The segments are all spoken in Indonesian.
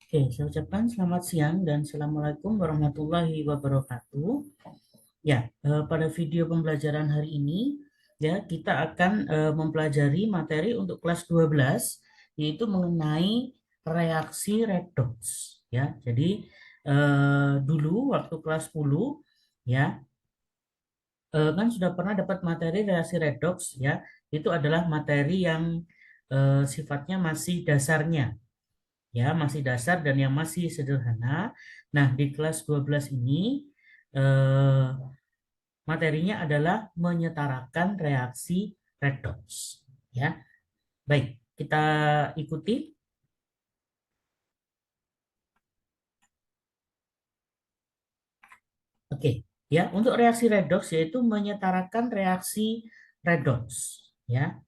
Oke, saya ucapkan selamat siang dan Assalamualaikum warahmatullahi wabarakatuh. Ya, pada video pembelajaran hari ini, ya kita akan mempelajari materi untuk kelas 12, yaitu mengenai reaksi redox. Ya, jadi dulu waktu kelas 10, ya kan sudah pernah dapat materi reaksi redox, ya, itu adalah materi yang sifatnya masih dasarnya. Ya masih dasar dan yang masih sederhana. Nah, di kelas 12 ini eh, materinya adalah menyetarakan reaksi redox. Ya, baik, kita ikuti. Oke, ya untuk reaksi redox yaitu menyetarakan reaksi redox. Ya,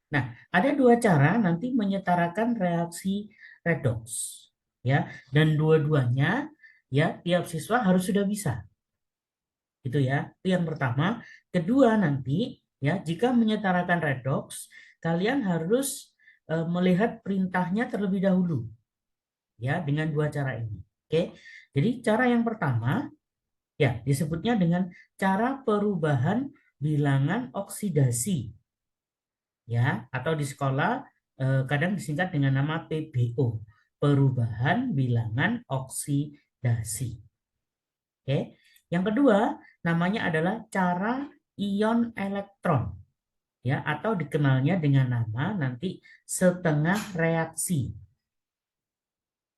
nah ada dua cara nanti menyetarakan reaksi redox. Ya, dan dua-duanya ya tiap siswa harus sudah bisa. Itu ya. Itu yang pertama. Kedua nanti ya, jika menyetarakan redox, kalian harus melihat perintahnya terlebih dahulu ya dengan dua cara ini. Oke. Jadi cara yang pertama ya disebutnya dengan cara perubahan bilangan oksidasi ya atau di sekolah kadang disingkat dengan nama PBO, perubahan bilangan oksidasi. Oke. Yang kedua, namanya adalah cara ion elektron ya atau dikenalnya dengan nama nanti setengah reaksi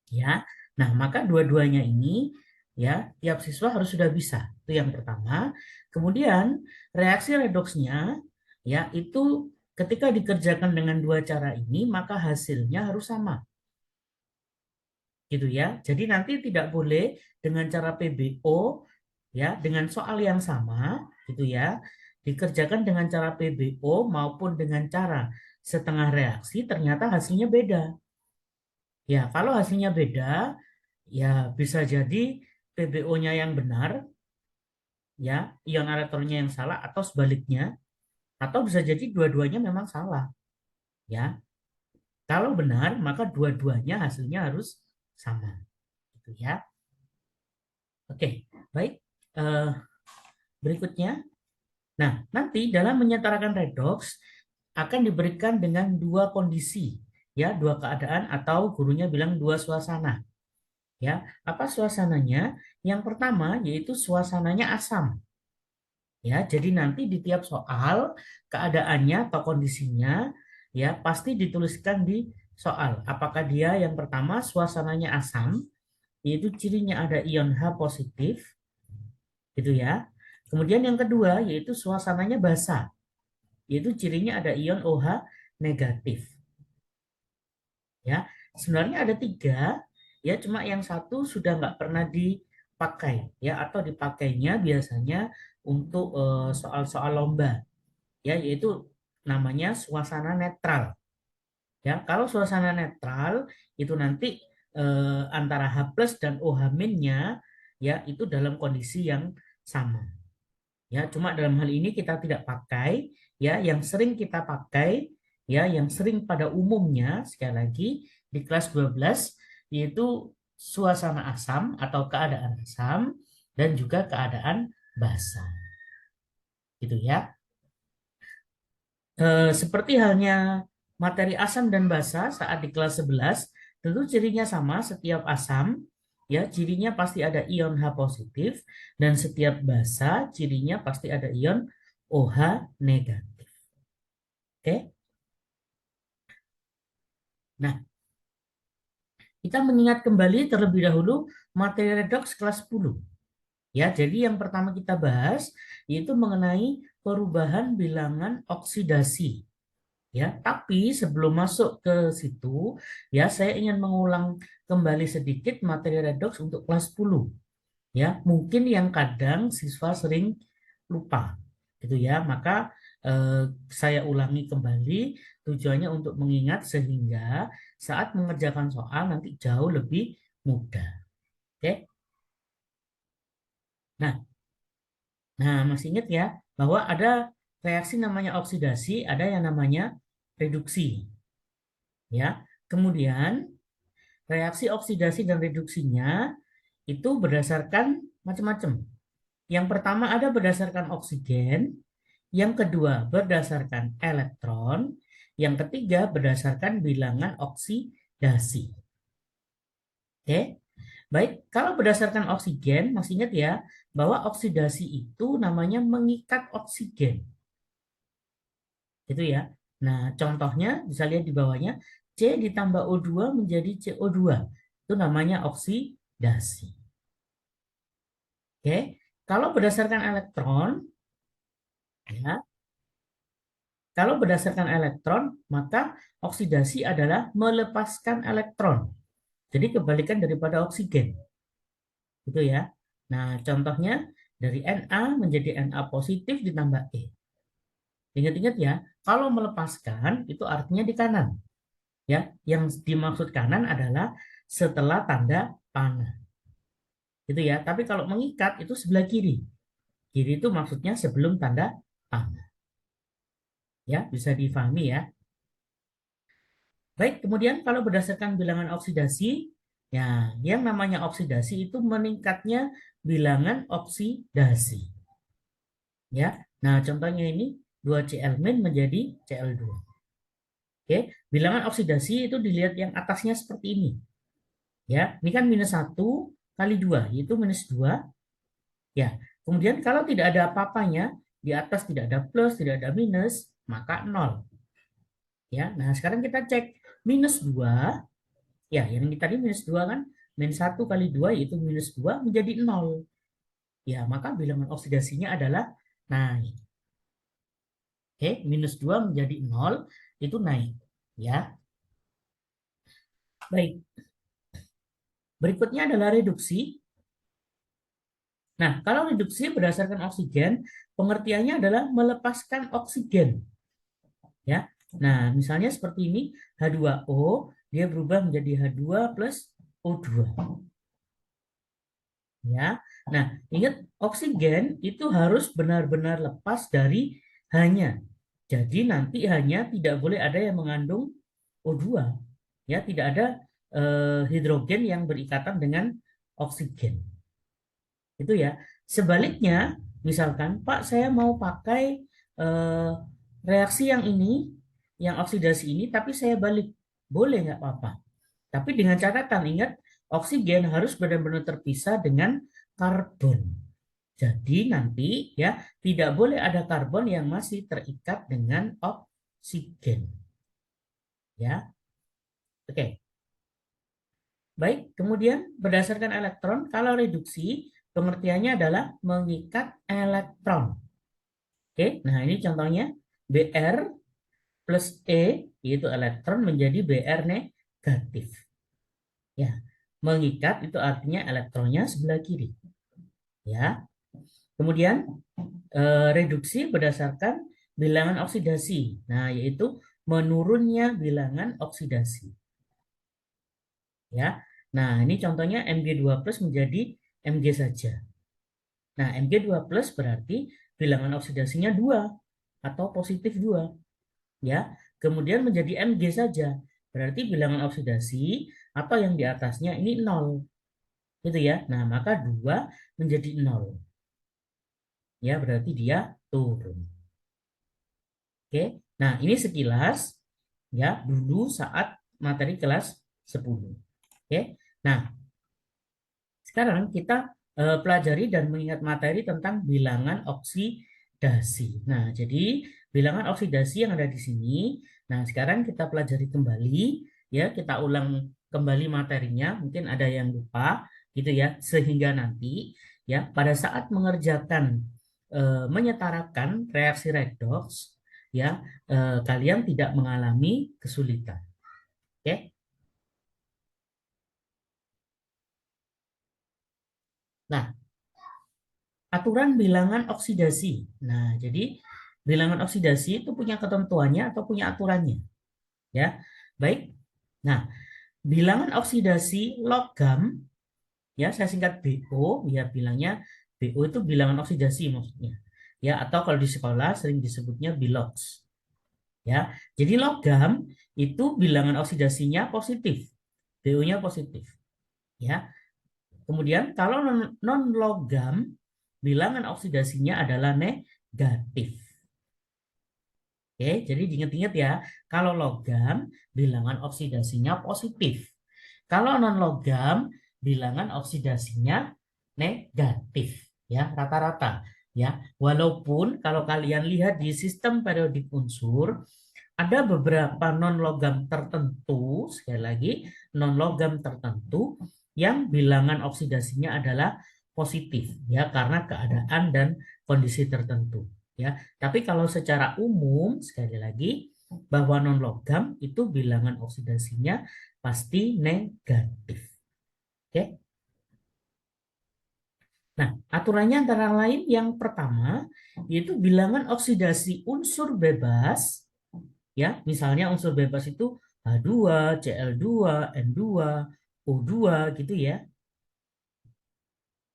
ya. Nah, maka dua-duanya ini ya tiap siswa harus sudah bisa. Itu yang pertama. Kemudian reaksi redoksnya ya itu ketika dikerjakan dengan dua cara ini maka hasilnya harus sama. Gitu ya. Jadi nanti tidak boleh dengan cara PBO ya dengan soal yang sama gitu ya dikerjakan dengan cara PBO maupun dengan cara setengah reaksi ternyata hasilnya beda. Ya, kalau hasilnya beda ya bisa jadi PBO-nya yang benar ya, ion elektronnya yang salah atau sebaliknya atau bisa jadi dua-duanya memang salah ya. Kalau benar maka dua-duanya hasilnya harus sama gitu ya. Oke, baik. Eh, Berikutnya, nah nanti dalam menyetarakan redox akan diberikan dengan dua kondisi, ya dua keadaan atau gurunya bilang dua suasana. Ya, apa suasananya? Yang pertama yaitu suasananya asam. Ya, jadi nanti di tiap soal keadaannya atau kondisinya ya pasti dituliskan di soal. Apakah dia yang pertama suasananya asam, yaitu cirinya ada ion H positif, gitu ya. Kemudian yang kedua yaitu suasananya basah, yaitu cirinya ada ion OH negatif. Ya, sebenarnya ada tiga, ya cuma yang satu sudah nggak pernah dipakai, ya atau dipakainya biasanya untuk soal-soal lomba, ya yaitu namanya suasana netral. Ya, kalau suasana netral itu nanti antara H plus dan OH minnya ya itu dalam kondisi yang sama. Ya, cuma dalam hal ini kita tidak pakai ya yang sering kita pakai ya yang sering pada umumnya sekali lagi di kelas 12 yaitu suasana asam atau keadaan asam dan juga keadaan basa. Gitu ya. Seperti halnya materi asam dan basa saat di kelas 11, tentu cirinya sama setiap asam ya cirinya pasti ada ion H positif dan setiap basa cirinya pasti ada ion OH negatif. Oke. Nah, kita mengingat kembali terlebih dahulu materi redox kelas 10. Ya, jadi yang pertama kita bahas yaitu mengenai perubahan bilangan oksidasi. Ya, tapi sebelum masuk ke situ, ya saya ingin mengulang kembali sedikit materi redox untuk kelas 10. Ya, mungkin yang kadang siswa sering lupa, gitu ya. Maka saya ulangi kembali tujuannya untuk mengingat sehingga saat mengerjakan soal nanti jauh lebih mudah. Oke. Nah, masih ingat ya bahwa ada reaksi namanya oksidasi, ada yang namanya reduksi. Ya, kemudian reaksi oksidasi dan reduksinya itu berdasarkan macam-macam. Yang pertama ada berdasarkan oksigen, yang kedua berdasarkan elektron, yang ketiga berdasarkan bilangan oksidasi. Oke, baik. Kalau berdasarkan oksigen, masih ingat ya bahwa oksidasi itu namanya mengikat oksigen. Itu ya. Nah, contohnya bisa lihat di bawahnya, C ditambah O2 menjadi CO2. Itu namanya oksidasi. Oke, kalau berdasarkan elektron, ya, kalau berdasarkan elektron, maka oksidasi adalah melepaskan elektron. Jadi kebalikan daripada oksigen. Gitu ya. Nah, contohnya dari Na menjadi Na positif ditambah E. Ingat-ingat ya, kalau melepaskan itu artinya di kanan. Ya, yang dimaksud kanan adalah setelah tanda panah. Gitu ya. Tapi kalau mengikat itu sebelah kiri. Kiri itu maksudnya sebelum tanda panah. Ya, bisa difahami ya. Baik, kemudian kalau berdasarkan bilangan oksidasi, ya, yang namanya oksidasi itu meningkatnya bilangan oksidasi. Ya, nah contohnya ini 2Cl- menjadi Cl2. Oke, bilangan oksidasi itu dilihat yang atasnya seperti ini. Ya, ini kan -1 kali 2, yaitu -2. Ya, kemudian kalau tidak ada apa-apanya, di atas tidak ada plus, tidak ada minus, maka 0. Ya, nah sekarang kita cek -2. Ya, yang ini tadi -2 kan, -1 kali 2 yaitu -2 menjadi 0. Ya, maka bilangan oksidasinya adalah naik. Oke, -2 menjadi 0 itu naik. Ya, baik. Berikutnya adalah reduksi. Nah, kalau reduksi berdasarkan oksigen, pengertiannya adalah melepaskan oksigen. Ya, nah misalnya seperti ini, H2O, dia berubah menjadi H2 plus O2. Ya, nah ingat oksigen itu harus benar-benar lepas dari hanya. Jadi nanti hanya tidak boleh ada yang mengandung O2. Ya, tidak ada hidrogen yang berikatan dengan oksigen. Itu ya. Sebaliknya, misalkan Pak saya mau pakai eh, reaksi yang ini, yang oksidasi ini, tapi saya balik. Boleh nggak apa-apa. Tapi dengan catatan, ingat, oksigen harus benar-benar terpisah dengan karbon. Jadi nanti ya tidak boleh ada karbon yang masih terikat dengan oksigen. Ya, oke. Baik, kemudian berdasarkan elektron, kalau reduksi pengertiannya adalah mengikat elektron. Oke, nah ini contohnya Br plus E yaitu elektron menjadi Br negatif. Ya, mengikat itu artinya elektronnya sebelah kiri. Ya, kemudian reduksi berdasarkan bilangan oksidasi. Nah, yaitu menurunnya bilangan oksidasi. Ya, nah ini contohnya Mg2 plus menjadi Mg saja. Nah, Mg2 plus berarti bilangan oksidasinya 2 atau positif 2. Ya, kemudian menjadi Mg saja. Berarti bilangan oksidasi atau yang di atasnya ini 0. Gitu ya. Nah, maka 2 menjadi 0. Ya, berarti dia turun. Oke. Nah, ini sekilas ya dulu saat materi kelas 10. Oke. Nah, sekarang kita pelajari dan mengingat materi tentang bilangan oksidasi. Nah, jadi bilangan oksidasi yang ada di sini. Nah, sekarang kita pelajari kembali, ya, kita ulang kembali materinya. Mungkin ada yang lupa, gitu ya, sehingga nanti, ya, pada saat mengerjakan menyetarakan reaksi redox, ya, kalian tidak mengalami kesulitan. Oke. Nah, aturan bilangan oksidasi. Nah, jadi bilangan oksidasi itu punya ketentuannya atau punya aturannya, ya. Baik. Nah, bilangan oksidasi logam, ya saya singkat BO, ya bilangnya BO itu bilangan oksidasi maksudnya. Ya, atau kalau di sekolah sering disebutnya bilox. Ya. Jadi logam itu bilangan oksidasinya positif. BO-nya positif. Ya. Kemudian kalau non logam bilangan oksidasinya adalah negatif. Oke, jadi diingat-ingat ya, kalau logam bilangan oksidasinya positif. Kalau non logam bilangan oksidasinya negatif ya, rata-rata ya. Walaupun kalau kalian lihat di sistem periodik unsur ada beberapa non logam tertentu, sekali lagi non logam tertentu yang bilangan oksidasinya adalah positif ya karena keadaan dan kondisi tertentu ya. Tapi kalau secara umum sekali lagi bahwa non logam itu bilangan oksidasinya pasti negatif. Oke. Nah, aturannya antara lain yang pertama yaitu bilangan oksidasi unsur bebas ya. Misalnya unsur bebas itu H2, Cl2, N2, O2 gitu ya.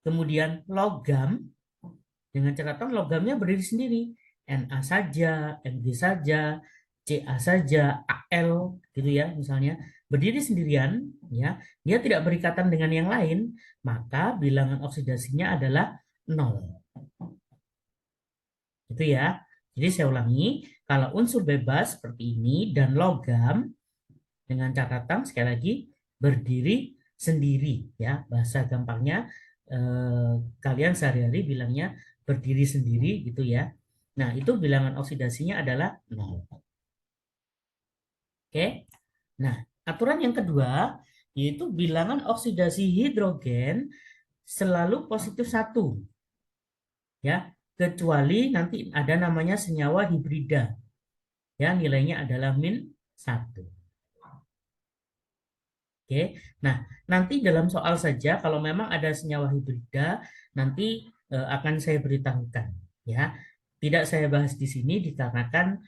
Kemudian logam dengan catatan logamnya berdiri sendiri. Na saja, Mg saja, Ca saja, Al gitu ya misalnya berdiri sendirian ya, dia tidak berikatan dengan yang lain, maka bilangan oksidasinya adalah 0. Itu ya. Jadi saya ulangi, kalau unsur bebas seperti ini dan logam dengan catatan sekali lagi berdiri sendiri ya, bahasa gampangnya kalian sehari-hari bilangnya berdiri sendiri gitu ya. Nah, itu bilangan oksidasinya adalah 0. Oke. Nah, aturan yang kedua yaitu bilangan oksidasi hidrogen selalu positif 1. Ya, kecuali nanti ada namanya senyawa hibrida. Ya, nilainya adalah -1. Oke. Nah, nanti dalam soal saja kalau memang ada senyawa hibrida nanti akan saya beritahukan ya. Tidak saya bahas di sini dikarenakan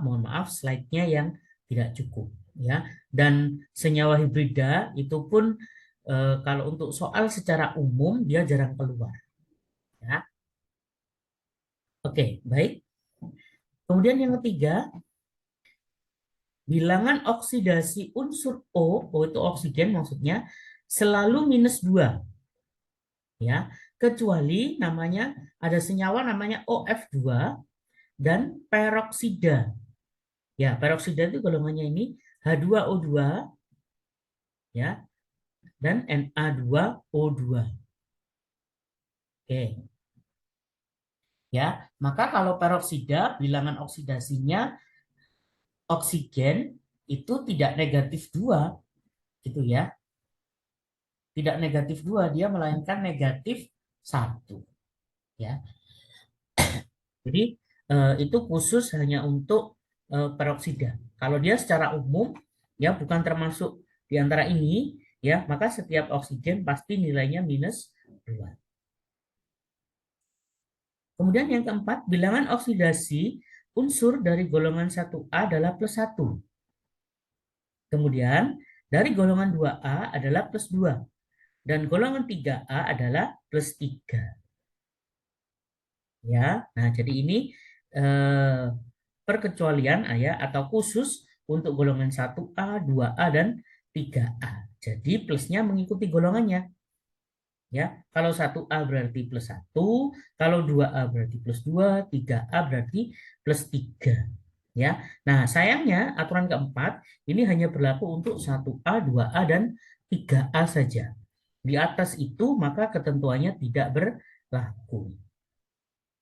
mohon maaf slide-nya yang tidak cukup ya. Dan senyawa hibrida itu pun kalau untuk soal secara umum dia jarang keluar ya. Oke, baik. Kemudian yang ketiga, bilangan oksidasi unsur O itu oksigen maksudnya, selalu -2. Ya, kecuali namanya ada senyawa namanya OF2 dan peroksida. Ya, peroksida itu golongannya ini H2O2 ya dan Na2O2. Oke. Ya, maka kalau peroksida bilangan oksidasinya oksigen itu tidak negatif 2 gitu ya. Tidak negatif 2 dia melainkan -1 ya. Jadi itu khusus hanya untuk peroksida. Kalau dia secara umum ya bukan termasuk di antara ini ya, maka setiap oksigen pasti nilainya -2. Kemudian yang keempat, bilangan oksidasi unsur dari golongan 1A adalah +1. Kemudian dari golongan 2A adalah +2 dan golongan 3A adalah +3. Ya, nah jadi ini eh, perkecualian ya atau khusus untuk golongan 1A, 2A dan 3A. Jadi plusnya mengikuti golongannya. Ya, kalau 1A berarti +1, kalau 2A berarti +2, 3A berarti +3. Ya. Nah, sayangnya aturan keempat ini hanya berlaku untuk 1A, 2A dan 3A saja. Di atas itu maka ketentuannya tidak berlaku.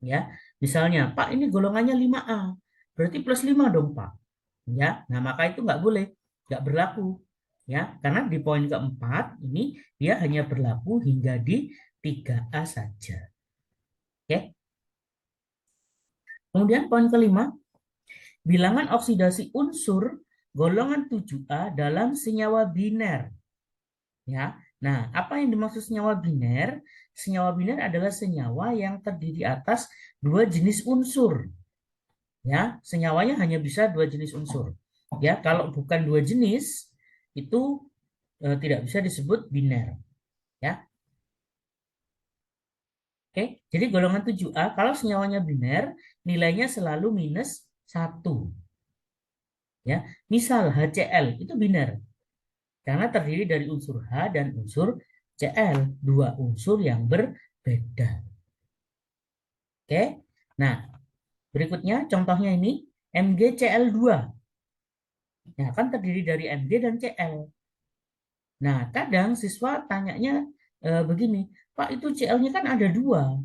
Ya, misalnya Pak ini golongannya 5A, berarti +5 dong Pak. Ya, nah maka itu nggak boleh, nggak berlaku. Ya, karena di poin keempat ini dia hanya berlaku hingga di 3A saja. Oke. Kemudian poin kelima, bilangan oksidasi unsur golongan 7A dalam senyawa biner. Ya. Nah, apa yang dimaksud senyawa biner? Senyawa biner adalah senyawa yang terdiri atas dua jenis unsur. Ya, senyawanya hanya bisa dua jenis unsur. Ya, kalau bukan dua jenis itu tidak bisa disebut biner. Ya. Oke, jadi golongan 7A kalau senyawanya biner nilainya selalu -1. Ya, misal HCl itu biner. Karena terdiri dari unsur H dan unsur Cl, dua unsur yang berbeda. Oke. Nah, berikutnya contohnya ini MgCl2. Nah, kan terdiri dari Mg dan Cl. Nah, kadang siswa tanyanya begini, Pak, itu Cl-nya kan ada dua.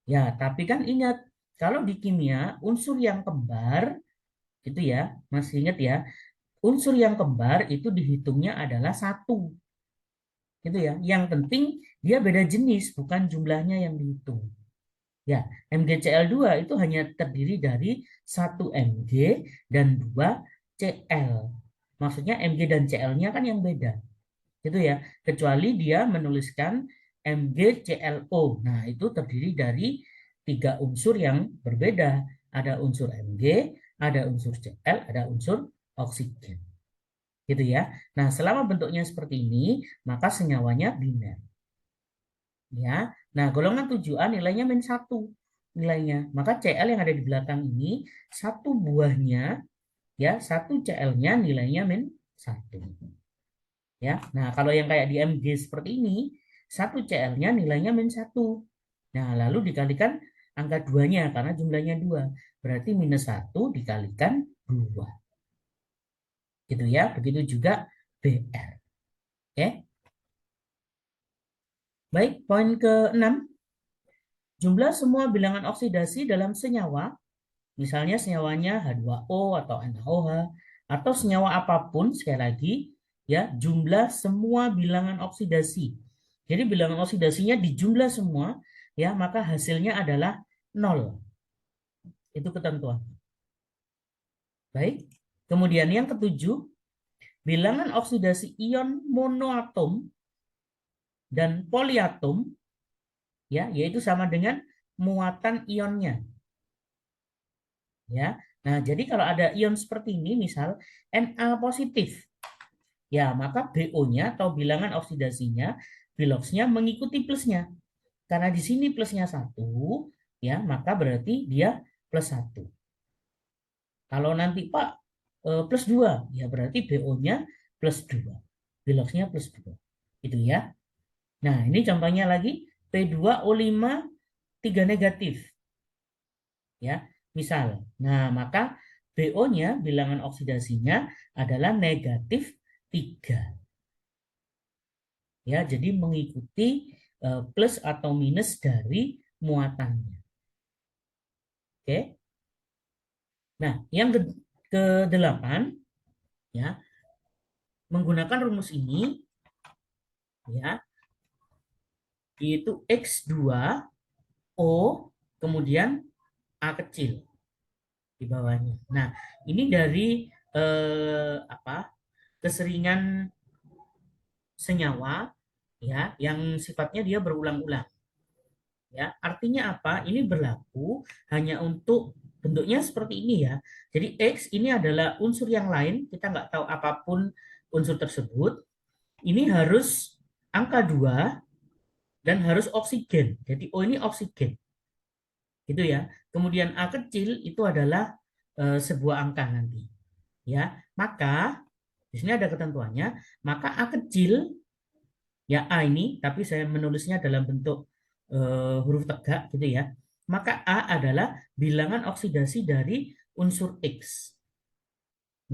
Ya, tapi kan ingat, kalau di kimia, unsur yang kembar, gitu ya, masih ingat ya, unsur yang kembar itu dihitungnya adalah satu. Gitu ya. Yang penting dia beda jenis, bukan jumlahnya yang dihitung. Ya, MgCl2 itu hanya terdiri dari satu Mg dan dua Cl. Maksudnya Mg dan Cl-nya kan yang beda. Gitu ya. Kecuali dia menuliskan MgClO. Nah, itu terdiri dari tiga unsur yang berbeda. Ada unsur Mg, ada unsur Cl, ada unsur oksigen. Gitu ya. Nah, selama bentuknya seperti ini, maka senyawanya biner. Ya. Nah, golongan 7A nilainya min 1 nilainya. Maka Cl yang ada di belakang ini satu buahnya ya, satu Cl-nya nilainya min 1. Ya. Nah, kalau yang kayak di Mg seperti ini, satu Cl-nya nilainya min 1. Nah, lalu dikalikan angka 2-nya karena jumlahnya 2. Berarti minus 1 dikalikan 2. Gitu ya. Begitu juga Br. Oke. Baik, poin ke-6. Jumlah semua bilangan oksidasi dalam senyawa, misalnya senyawanya H2O atau NaOH, atau senyawa apapun, sekali lagi, ya, jumlah semua bilangan oksidasi. Jadi bilangan oksidasinya dijumlah semua, ya, maka hasilnya adalah 0. Itu ketentuan. Baik. Kemudian yang ketujuh, bilangan oksidasi ion monoatom dan poliatom, ya, yaitu sama dengan muatan ionnya. Ya. Nah, jadi kalau ada ion seperti ini, misal Na positif, ya, maka BO-nya atau bilangan oksidasinya, Biloxnya mengikuti plusnya. Karena di sini plusnya 1, ya, maka berarti dia plus 1. Kalau nanti Pak plus 2, ya berarti BO-nya plus 2. Biloxnya plus 2. Itu ya. Nah, ini contohnya lagi P2O5 3 negatif. Ya, misal. Nah, maka BO-nya bilangan oksidasinya adalah negatif 3. Ya, jadi mengikuti plus atau minus dari muatannya. Oke. Nah, yang ke-8 ya, menggunakan rumus ini ya, yaitu X2O kemudian A kecil di bawahnya. Nah, ini dari apa? Keseringan senyawa ya yang sifatnya dia berulang-ulang. Ya, artinya apa? Ini berlaku hanya untuk bentuknya seperti ini ya. Jadi X ini adalah unsur yang lain, kita nggak tahu apapun unsur tersebut. Ini harus angka 2 dan harus oksigen. Jadi O ini oksigen. Gitu ya. Kemudian A kecil itu adalah sebuah angka nanti. Ya, maka di sini ada ketentuannya, maka A kecil ya A ini, tapi saya menulisnya dalam bentuk huruf tegak gitu ya. Maka A adalah bilangan oksidasi dari unsur X.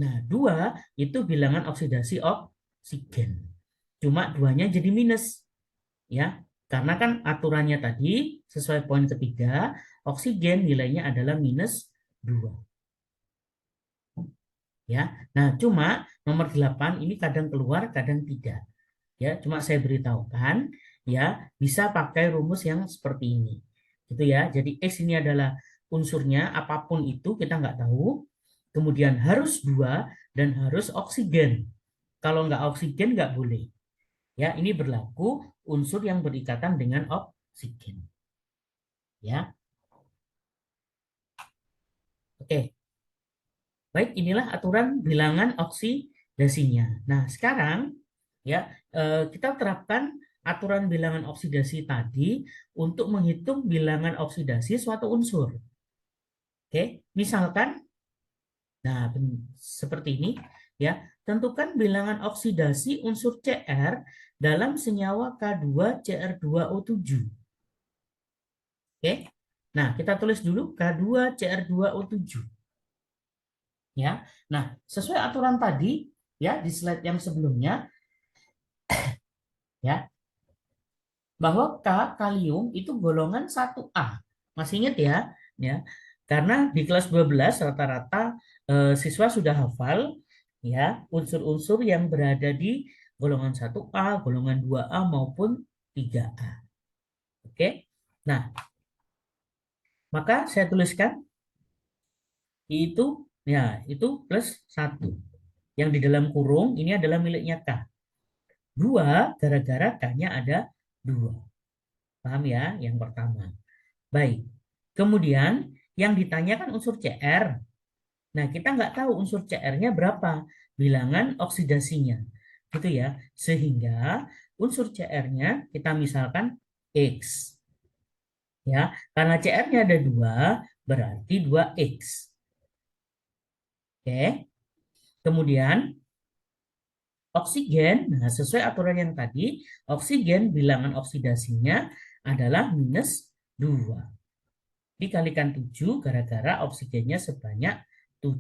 Nah, 2 itu bilangan oksidasi oksigen. Cuma 2-nya jadi minus. Ya, karena kan aturannya tadi sesuai poin ketiga, oksigen nilainya adalah minus 2. Ya. Nah, cuma nomor 8 ini kadang keluar, kadang tidak. Ya, cuma saya beritahukan ya, bisa pakai rumus yang seperti ini. Gitu ya. Jadi X ini adalah unsurnya apapun itu kita nggak tahu. Kemudian harus 2 dan harus oksigen. Kalau nggak oksigen nggak boleh. Ya, ini berlaku unsur yang berikatan dengan oksigen. Ya. Oke. Baik, inilah aturan bilangan oksidasinya. Nah, sekarang ya kita terapkan aturan bilangan oksidasi tadi untuk menghitung bilangan oksidasi suatu unsur. Oke, misalkan, nah seperti ini. Ya, tentukan bilangan oksidasi unsur Cr dalam senyawa K2Cr2O7. Oke. Nah, kita tulis dulu K2Cr2O7. Ya. Nah, sesuai aturan tadi ya di slide yang sebelumnya ya, bahwa kalium itu golongan 1A. Masih ingat ya? Ya. Karena di kelas 12 rata-rata siswa sudah hafal ya unsur-unsur yang berada di golongan 1A, golongan 2A maupun 3A. Oke. Nah, maka saya tuliskan itu ya, itu plus 1. Yang di dalam kurung ini adalah miliknya K. 2 gara-gara K-nya ada 2. Paham ya? Yang pertama. Baik. Kemudian yang ditanyakan unsur Cr. Nah, kita nggak tahu unsur Cr-nya berapa. Bilangan oksidasinya. Gitu ya. Sehingga unsur Cr-nya kita misalkan X. Ya, karena Cr-nya ada 2, berarti 2X. Oke. Kemudian oksigen, nah sesuai aturan yang tadi, oksigen bilangan oksidasinya adalah minus 2. Dikalikan 7 gara-gara oksigennya sebanyak 7.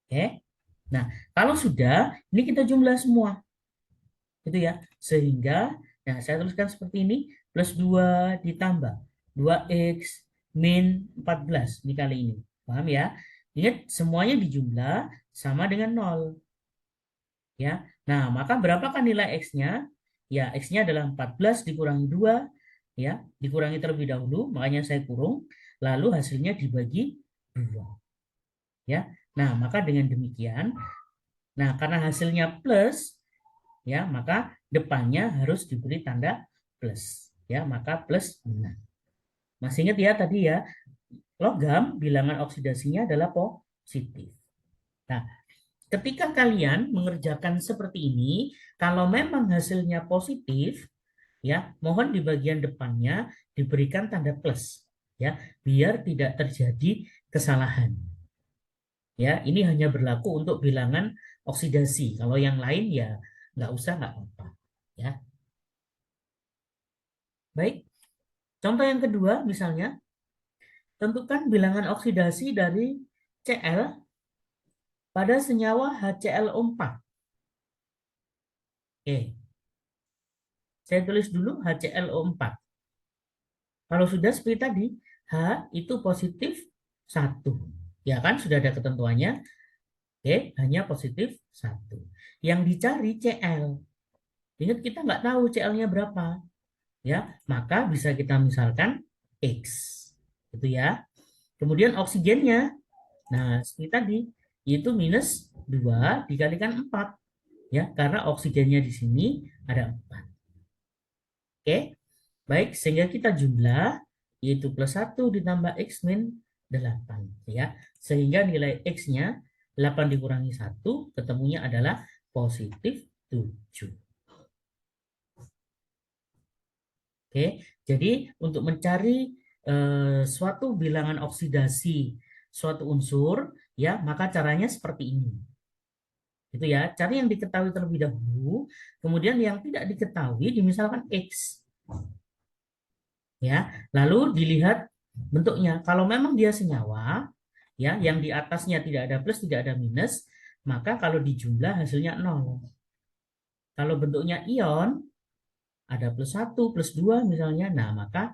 Oke. Nah, kalau sudah, ini kita jumlah semua. Gitu ya. Sehingga, nah saya tuliskan seperti ini, plus 2 ditambah 2X min 14 dikali ini. Paham ya? Ingat, semuanya dijumlah sama dengan 0. Ya. Nah, maka berapakah nilai X-nya? Ya, X-nya adalah 14 dikurangi 2, ya, dikurangi terlebih dahulu, makanya saya kurung, lalu hasilnya dibagi 2. Ya. Nah, maka dengan demikian, nah karena hasilnya plus, ya, maka depannya harus diberi tanda plus. Ya, maka plus benar. Masih ingat ya tadi ya, logam bilangan oksidasinya adalah positif. Nah, ketika kalian mengerjakan seperti ini, kalau memang hasilnya positif, ya, mohon di bagian depannya diberikan tanda plus, ya, biar tidak terjadi kesalahan. Ya, ini hanya berlaku untuk bilangan oksidasi. Kalau yang lain ya nggak usah, nggak apa-apa. Ya, baik. Contoh yang kedua, misalnya, tentukan bilangan oksidasi dari Cl pada senyawa HClO4. Oke, saya tulis dulu HClO4. Kalau sudah seperti tadi, H itu positif 1. Ya kan, sudah ada ketentuannya. Oke, hanya positif 1. Yang dicari Cl. Ingat kita nggak tahu Cl-nya berapa. Ya, maka bisa kita misalkan X. Gitu ya. Kemudian oksigennya. Nah, seperti tadi, itu minus 2 dikalikan 4. Ya, karena oksigennya di sini ada 4. Oke. Baik, sehingga kita jumlah yaitu plus 1 ditambah X min 8. Ya. Sehingga nilai X-nya 8 dikurangi 1, ketemunya adalah positif 7. Oke, jadi untuk mencari suatu bilangan oksidasi suatu unsur, ya maka caranya seperti ini. Itu ya, cari yang diketahui terlebih dahulu, kemudian yang tidak diketahui dimisalkan X. Ya, lalu dilihat bentuknya. Kalau memang dia senyawa, ya, yang di atasnya tidak ada plus, tidak ada minus, maka kalau dijumlah hasilnya 0. Kalau bentuknya ion, ada plus 1, plus 2 misalnya, nah maka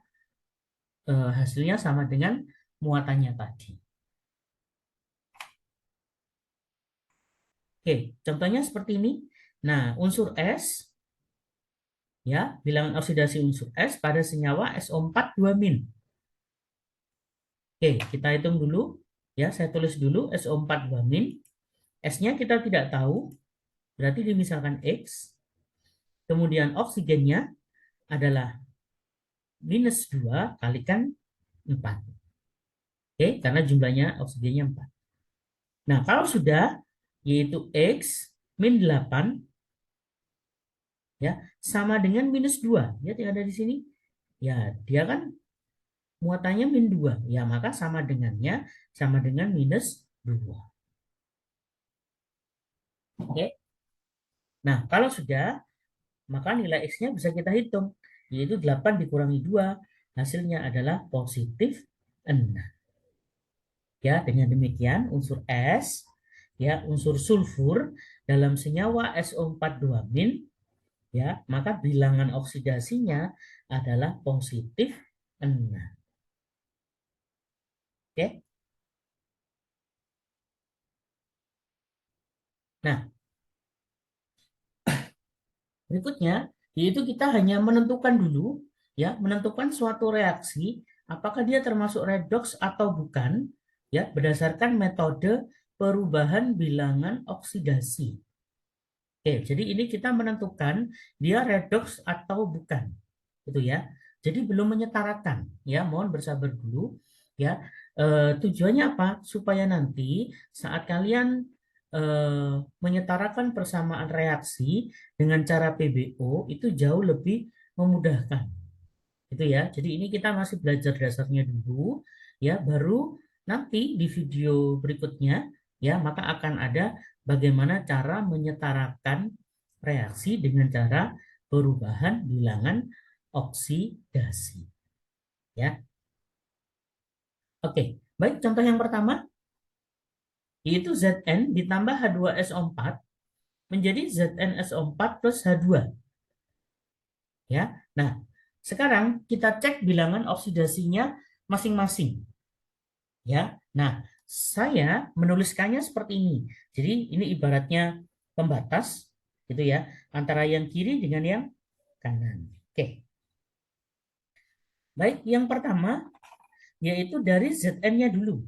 hasilnya sama dengan muatannya tadi. Oke, contohnya seperti ini. Nah, unsur S, ya, bilangan oksidasi unsur S pada senyawa SO4 2-. Oke, kita hitung dulu. Ya, saya tulis dulu SO4 2-. S-nya kita tidak tahu, berarti dimisalkan X. Kemudian oksigennya adalah minus 2 kalikan 4. Oke, karena jumlahnya oksigennya 4. Nah, kalau sudah, yaitu X min 8, ya, sama dengan minus 2. Lihat yang ada di sini. Ya, dia kan muatannya min 2. Ya, maka sama dengannya sama dengan minus 2. Oke. Nah, kalau sudah, maka nilai X-nya bisa kita hitung, yaitu 8 dikurangi 2, hasilnya adalah positif 6. Ya, dengan demikian unsur S, ya, unsur sulfur dalam senyawa SO4 2-, ya, maka bilangan oksidasinya adalah positif 6. Oke. Nah, berikutnya yaitu kita hanya menentukan dulu, ya, menentukan suatu reaksi apakah dia termasuk redoks atau bukan, ya, berdasarkan metode perubahan bilangan oksidasi. Oke, jadi ini kita menentukan dia redoks atau bukan, gitu ya. Jadi belum menyetarakan, ya. Mohon bersabar dulu, ya. Tujuannya apa? Supaya nanti saat kalian menyetarakan persamaan reaksi dengan cara PBO itu jauh lebih memudahkan, gitu ya. Jadi ini kita masih belajar dasarnya dulu, ya. Baru nanti di video berikutnya, ya, maka akan ada bagaimana cara menyetarakan reaksi dengan cara perubahan bilangan oksidasi, ya. Oke, baik, contoh yang pertama yaitu Zn ditambah H2SO4 menjadi ZnSO4 plus H2, ya. Nah, sekarang kita cek bilangan oksidasinya masing-masing, ya. Nah, saya menuliskannya seperti ini. Jadi ini ibaratnya pembatas, gitu ya, antara yang kiri dengan yang kanan. Oke. Baik, yang pertama yaitu dari Zn-nya dulu.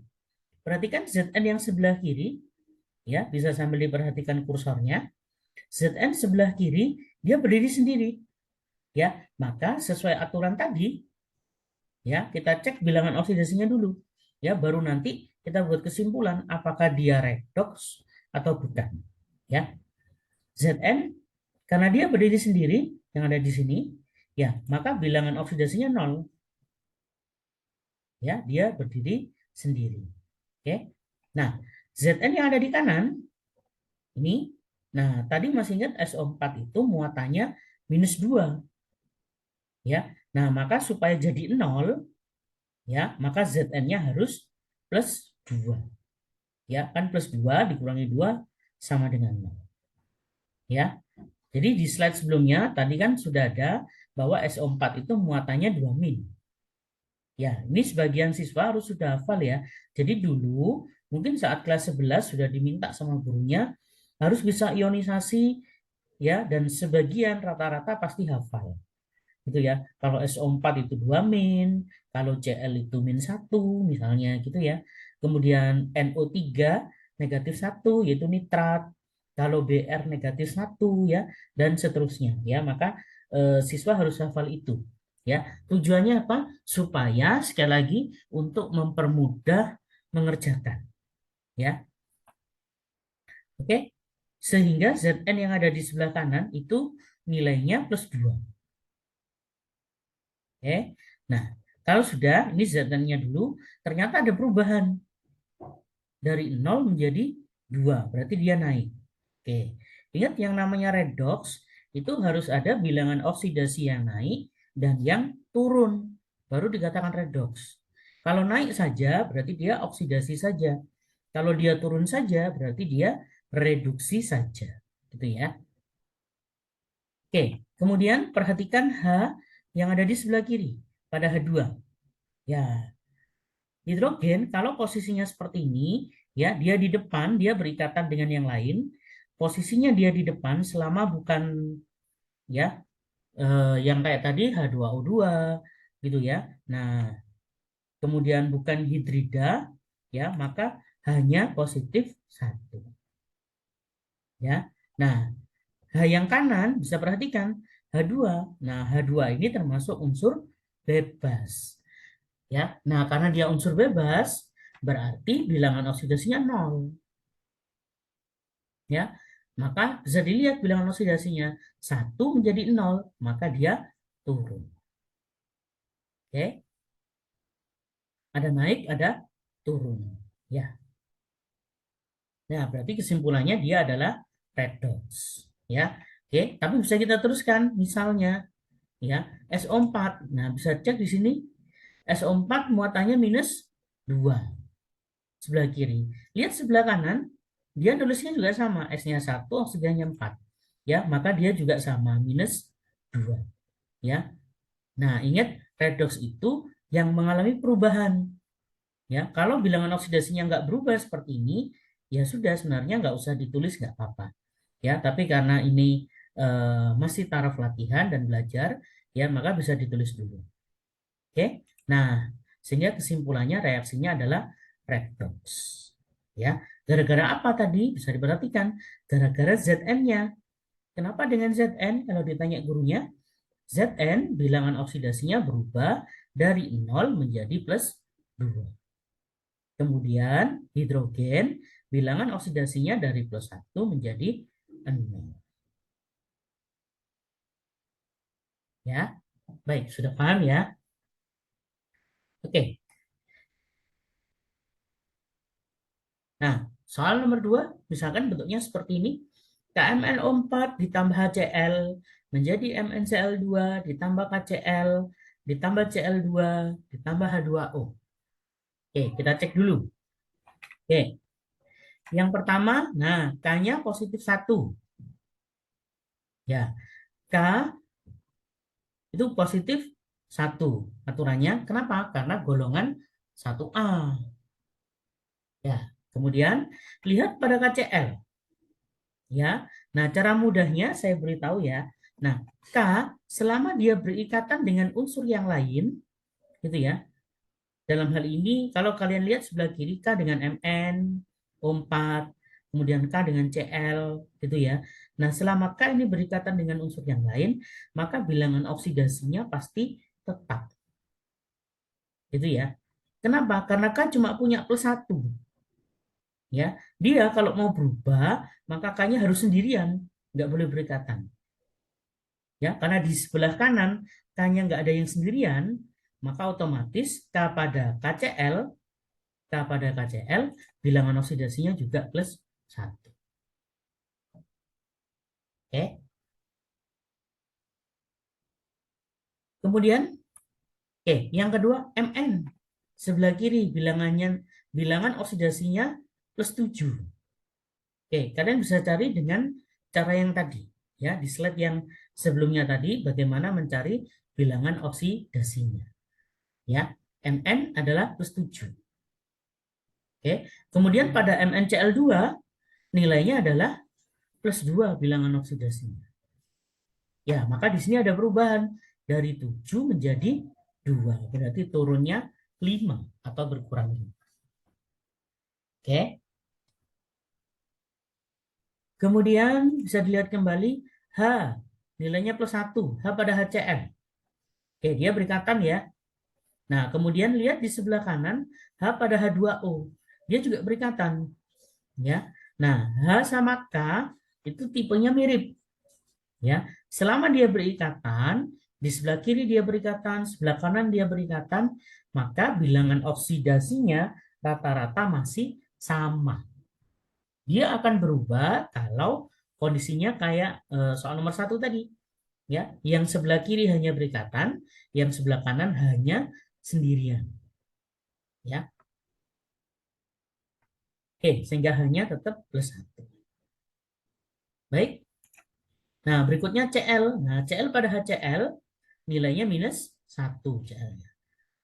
Perhatikan Zn yang sebelah kiri, ya, bisa sambil diperhatikan kursornya. Zn sebelah kiri dia berdiri sendiri, ya. Maka sesuai aturan tadi, ya, kita cek bilangan oksidasinya dulu, ya, baru nanti kita buat kesimpulan apakah dia redoks atau bukan, ya. Zn karena dia berdiri sendiri yang ada di sini, ya, maka bilangan oksidasinya 0, ya, dia berdiri sendiri. Oke. Nah, Zn yang ada di kanan ini, nah, tadi masih ingat SO4 itu muatannya -2, ya. Nah, maka supaya jadi 0, ya, maka Zn-nya harus +2. Ya, kan +2 dikurangi 2 sama dengan 0. Ya. Jadi di slide sebelumnya tadi kan sudah ada bahwa SO4 itu muatannya 2-. Ya, ini sebagian siswa harus sudah hafal, ya. Jadi dulu mungkin saat kelas 11 sudah diminta sama gurunya harus bisa ionisasi, ya, dan sebagian rata-rata pasti hafal. Gitu ya. Kalau SO4 itu 2-, kalau Cl itu -1 misalnya, gitu ya. Kemudian NO3 -1 yaitu nitrat. Kalau Br -1, ya, dan seterusnya, ya. Maka siswa harus hafal itu, ya. Tujuannya apa? Supaya sekali lagi untuk mempermudah mengerjakan, ya. Oke. Sehingga Zn yang ada di sebelah kanan itu nilainya +2. Oke. Nah, kalau sudah, ini Zn-nya dulu, ternyata ada perubahan. Dari 0 menjadi 2, berarti dia naik. Oke. Ingat yang namanya redoks, itu harus ada bilangan oksidasi yang naik dan yang turun. Baru dikatakan redoks. Kalau naik saja, berarti dia oksidasi saja. Kalau dia turun saja, berarti dia reduksi saja. Gitu ya. Oke, kemudian perhatikan H yang ada di sebelah kiri pada H2. Ya, hidrogen kalau posisinya seperti ini, ya, dia di depan, dia berikatan dengan yang lain. Posisinya dia di depan selama bukan, ya, yang kayak tadi H2O2 gitu ya. Nah, kemudian bukan hidrida, ya, maka hanya +1. Ya. Nah, H yang kanan bisa perhatikan H2. Nah, H2 ini termasuk unsur bebas. Ya. Nah, karena dia unsur bebas, berarti bilangan oksidasinya 0. Ya. Maka bisa dilihat bilangan oksidasinya 1 menjadi 0, maka dia turun. Oke. Ada naik, ada turun. Ya. Nah, berarti kesimpulannya dia adalah redox. Ya, oke. Tapi bisa kita teruskan, misalnya ya SO4. Nah, bisa cek di sini SO4 muatannya -2 sebelah kiri. Lihat sebelah kanan, dia nulisnya juga sama, S-nya 1, oksigennya 4. Ya, maka dia juga sama, -2. Ya. Nah, ingat redox itu yang mengalami perubahan. Ya, kalau bilangan oksidasinya nggak berubah seperti ini, ya sudah sebenarnya nggak usah ditulis nggak apa-apa. Ya, tapi karena ini masih taraf latihan dan belajar, ya maka bisa ditulis dulu. Oke, nah sehingga kesimpulannya reaksinya adalah redox. Ya, gara-gara apa tadi? Bisa diperhatikan, gara-gara Zn-nya. Kenapa dengan Zn? Kalau ditanya gurunya, Zn bilangan oksidasinya berubah dari 0 menjadi +2. Kemudian hidrogen bilangan oksidasinya dari +1 menjadi 0. Ya, baik, sudah paham ya? Oke. Nah, soal nomor 2, misalkan bentuknya seperti ini. KMNO4 ditambah HCl menjadi MnCl2 ditambah KCl ditambah Cl2 ditambah H2O. Oke, kita cek dulu. Oke, yang pertama, nah K-nya +1. Ya, K itu +1. Aturannya kenapa? Karena golongan 1A. Ya, kemudian lihat pada KCl. Ya, nah cara mudahnya saya beritahu ya. Nah, K selama dia berikatan dengan unsur yang lain, gitu ya. Dalam hal ini, kalau kalian lihat sebelah kiri K dengan Mn, O4, kemudian K dengan Cl, gitu ya. Nah, selama K ini berikatan dengan unsur yang lain, maka bilangan oksidasinya pasti tetap, gitu ya. Kenapa? Karena K cuma punya +1. Ya, dia kalau mau berubah, maka K-nya harus sendirian, nggak boleh berikatan. Ya, karena di sebelah kanan K-nya nggak ada yang sendirian, maka otomatis K pada KCl, bilangan oksidasinya juga +1. Oke. Kemudian, oke, yang kedua Mn. Sebelah kiri bilangan oksidasinya +7. Oke, kalian bisa cari dengan cara yang tadi. Ya, di slide yang sebelumnya tadi, bagaimana mencari bilangan oksidasinya. Ya, Mn adalah +7. Oke, kemudian pada MnCl2 nilainya adalah +2 bilangan oksidasinya. Ya, maka di sini ada perubahan dari 7 menjadi 2. Berarti turunnya 5 atau berkurang 5. Oke. Kemudian bisa dilihat kembali H, nilainya +1, H pada HCl. Oke, dia berikatan ya. Nah, kemudian lihat di sebelah kanan H pada H2O. Dia juga berikatan. Ya. Nah, H sama K itu tipenya mirip. Ya, selama dia berikatan, di sebelah kiri dia berikatan, sebelah kanan dia berikatan, maka bilangan oksidasinya rata-rata masih sama. Dia akan berubah kalau kondisinya kayak soal nomor 1 tadi. Ya, yang sebelah kiri hanya berikatan, yang sebelah kanan hanya sendirian. Ya. Oke, sehingga hanya tetap +1. Baik. Nah, berikutnya Cl. Nah, Cl pada HCl nilainya -1 Cl-nya.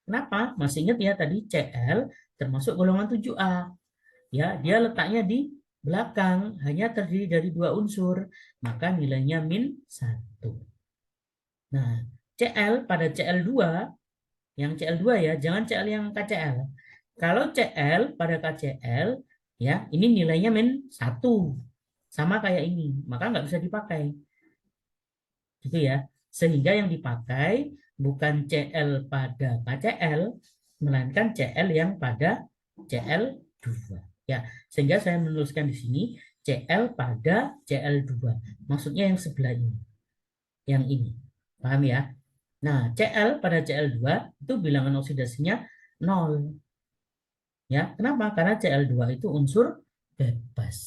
Kenapa? Masih ingat ya tadi Cl termasuk golongan 7A. Ya, dia letaknya di belakang, hanya terdiri dari 2 unsur, maka nilainya -1. Nah, Cl pada Cl2, yang Cl2 ya, jangan Cl yang KCl. Kalau Cl pada KCl, ya, ini nilainya -1. Sama kayak ini, maka nggak bisa dipakai. Gitu ya. Sehingga yang dipakai bukan Cl pada KCl, melainkan Cl yang pada Cl2. Ya, sehingga saya menuliskan di sini Cl pada Cl2. Maksudnya yang sebelah ini. Yang ini. Paham ya? Nah, Cl pada Cl2 itu bilangan oksidasinya 0. Ya, kenapa? Karena Cl2 itu unsur bebas.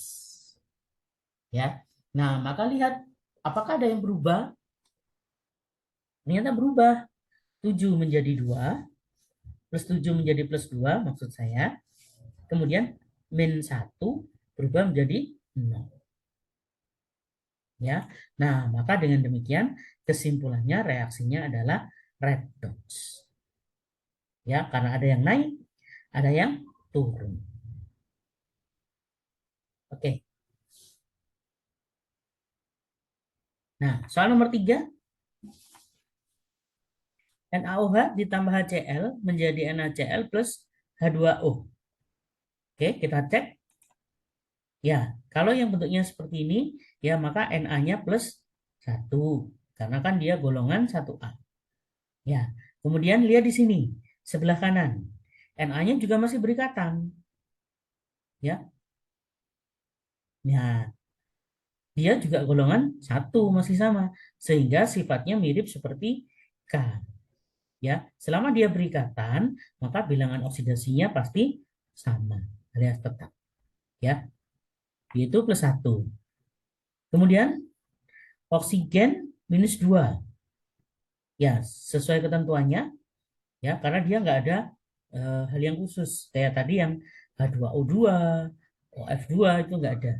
Ya. Nah, maka lihat apakah ada yang berubah? Ternyata berubah. 7 menjadi 2, plus 7 menjadi plus 2 maksud saya. Kemudian min 1 berubah menjadi 0. Ya. Nah, maka dengan demikian kesimpulannya reaksinya adalah redox. Ya, karena ada yang naik, ada yang turun. Oke. Nah, soal nomor 3, NaOH ditambah HCl menjadi NaCl plus H2O. Oke, kita cek. Ya, kalau yang bentuknya seperti ini, ya maka Na-nya plus 1. Karena kan dia golongan 1A. Ya, kemudian lihat di sini, sebelah kanan. Na-nya juga masih berikatan. Ya, nah, dia juga golongan 1 masih sama. Sehingga sifatnya mirip seperti K. Ya, selama dia berikatan, maka bilangan oksidasinya pasti sama alias tetap. Ya, yaitu plus 1. Kemudian oksigen minus 2. Ya, sesuai ketentuannya, ya, karena dia nggak ada hal yang khusus. Kayak tadi yang H2O2, OF2 itu nggak ada.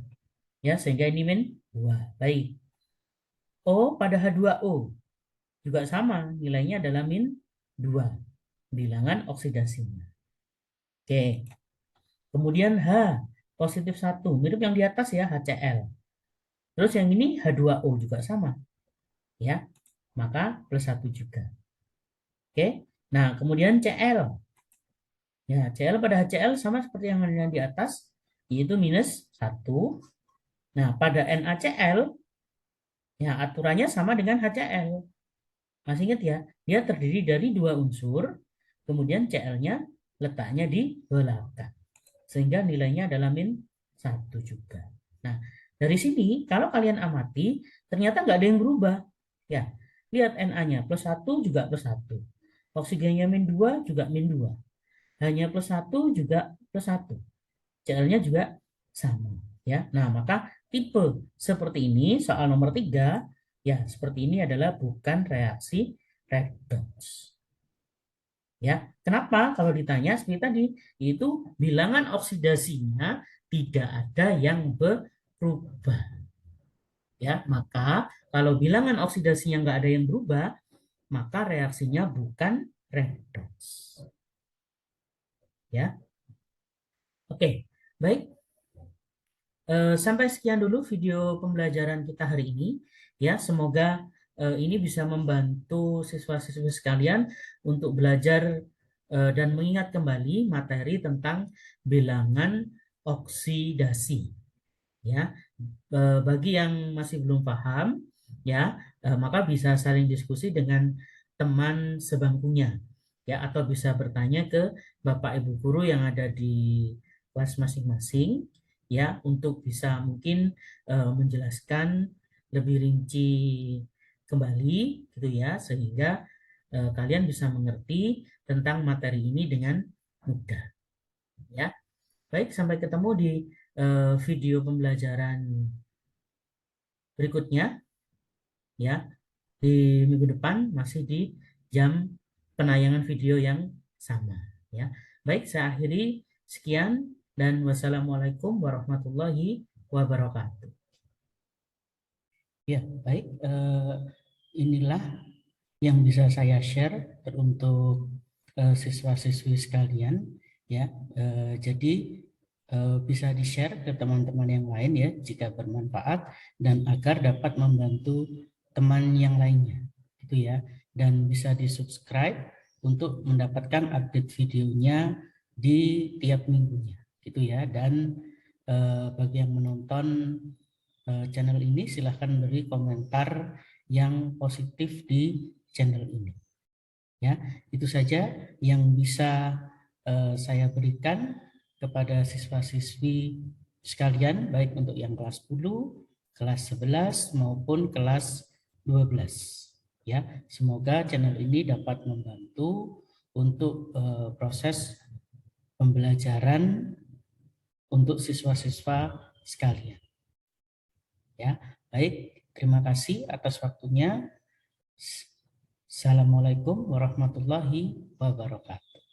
Ya, sehingga ini min 2. Baik. O pada H2O juga sama, nilainya adalah min 2. Bilangan oksidasinya. Oke. Kemudian H positif 1, mirip yang di atas ya, HCl. Terus yang ini H2O juga sama. Ya, maka plus 1 juga. Oke. Nah, kemudian Cl. Ya, Cl pada HCl sama seperti yang ada di atas, yaitu minus 1. Nah, pada NaCl, ya aturannya sama dengan HCl. Masih ingat ya, dia terdiri dari 2 unsur, kemudian Cl-nya letaknya di belakang. Sehingga nilainya adalah min 1 juga. Nah, dari sini, kalau kalian amati, ternyata nggak ada yang berubah. Ya, lihat Na-nya plus 1 juga plus 1. Oksigennya min 2 juga min 2. Hanya plus 1 juga plus 1. Cl-nya juga sama. Ya, nah maka tipe seperti ini, soal nomor 3, ya seperti ini adalah bukan reaksi redox. Ya, kenapa? Kalau ditanya seperti tadi, itu bilangan oksidasinya tidak ada yang berubah. Ya, maka kalau bilangan oksidasinya nggak ada yang berubah, maka reaksinya bukan redox. Ya, oke, baik. Sampai sekian dulu video pembelajaran kita hari ini. Ya, semoga ini bisa membantu siswa-siswi sekalian untuk belajar dan mengingat kembali materi tentang bilangan oksidasi. Ya, bagi yang masih belum paham, ya, maka bisa saling diskusi dengan teman sebangkunya, ya, atau bisa bertanya ke Bapak Ibu guru yang ada di kelas masing-masing, ya, untuk bisa mungkin menjelaskan lebih rinci kembali, gitu ya, sehingga kalian bisa mengerti tentang materi ini dengan mudah, ya. Baik, sampai ketemu di video pembelajaran berikutnya, ya, di minggu depan masih di jam penayangan video yang sama, ya. Baik, saya akhiri sekian dan wassalamualaikum warahmatullahi wabarakatuh. Ya, baik, inilah yang bisa saya share untuk siswa-siswi sekalian, ya. Jadi bisa di-share ke teman-teman yang lain ya jika bermanfaat dan agar dapat membantu teman yang lainnya, gitu ya. Dan bisa di-subscribe untuk mendapatkan update videonya di tiap minggunya, gitu ya. Dan bagi yang menonton channel ini silahkan beri komentar yang positif di channel ini. Ya, itu saja yang bisa saya berikan kepada siswa-siswi sekalian, baik untuk yang kelas 10, kelas 11 maupun kelas 12. Ya, semoga channel ini dapat membantu untuk proses pembelajaran untuk siswa-siswa sekalian. Ya, Baik, terima kasih atas waktunya. Assalamualaikum warahmatullahi wabarakatuh.